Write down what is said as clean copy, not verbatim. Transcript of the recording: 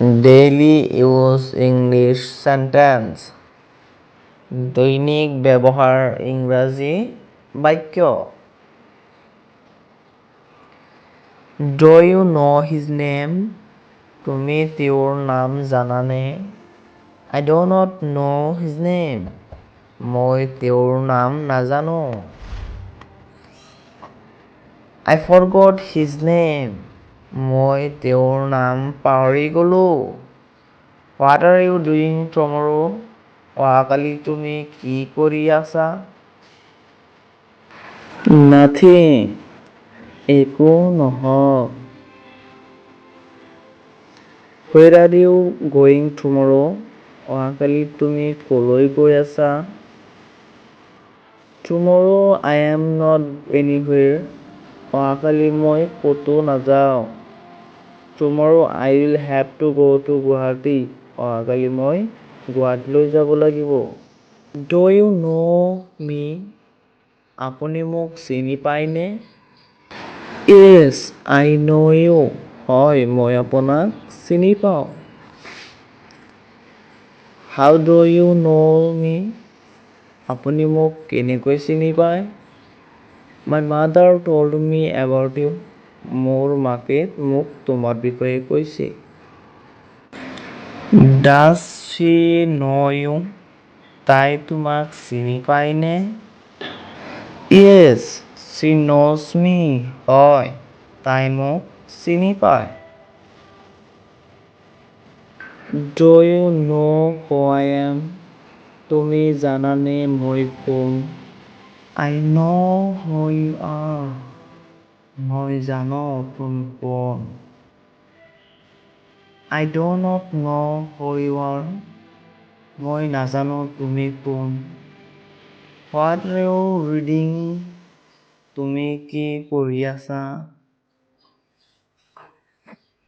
Daily use English sentence দৈনিক ব্যৱহাৰ ইংৰাজী বাক্য Do you know his name? তুমি তেওঁৰ নাম জানানে? I do not know his name. মই তেওঁৰ নাম নাজানো। I forgot his name. মই তেওঁৰ নাম পাহৰি গলো। What are you doing tomorrow? অহাকালি তুমি কি কৰি আছা? Nothing. একো নহয়। Where are you going tomorrow? অহাকালি তুমি কলৈ গৈ আছা? Tomorrow I am not anywhere. অহাকালি মই ক'তো নাযাওঁ। Tomorrow I will have to go to Guwahati. অহাকালি মই গুৱাহাটীলৈ যাব লাগিব। Do you know me? আপুনি মোক চিনি পায়নে? Yes, I know you. হয়, মই আপোনাক চিনি পাওঁ। How do you know me? আপুনি মোক কেনেকৈ চিনি পায়? My mother told me about you. মোৰ মাকে মোক তোমাৰ বিষয়ে কৈছে। Does she know you? তাই তোমাক চিনি পায়নে? Yes, she knows me. হয়, তাই মোক চিনি পায়। Do you know who I am? তুমি জানানে মই কোন? I know who you are. মই জানো তুমি কোন। I do not know who you are. মই নাজানো তুমি কোন। What are you reading? তুমি কি পঢ়ি আছা?